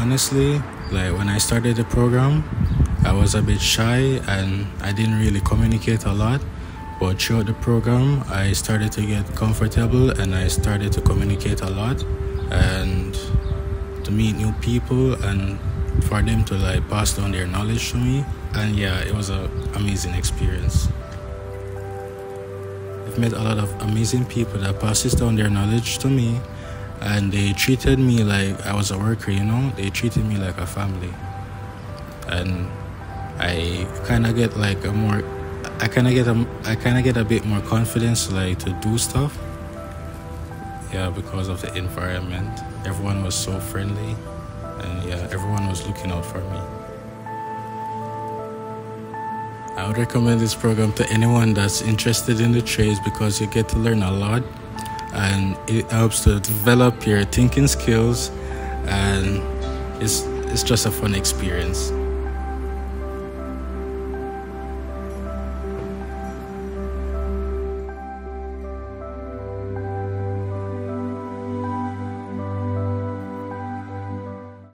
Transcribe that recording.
Honestly, like when I started the program, I was a bit shy and I didn't really communicate a lot. But throughout the program, I started to get comfortable and I started to communicate a lot and to meet new people and for them to like pass down their knowledge to me. And yeah, it was an amazing experience. I've met a lot of amazing people that passes down their knowledge to me, and they treated me like I was a worker, you know? They treated me like a family. And I kind of get like I kind of get a bit more confidence like to do stuff. Yeah, because of the environment. Everyone was so friendly, and yeah, everyone was looking out for me. I would recommend this program to anyone that's interested in the trades because you get to learn a lot and it helps to develop your thinking skills, and it's just a fun experience.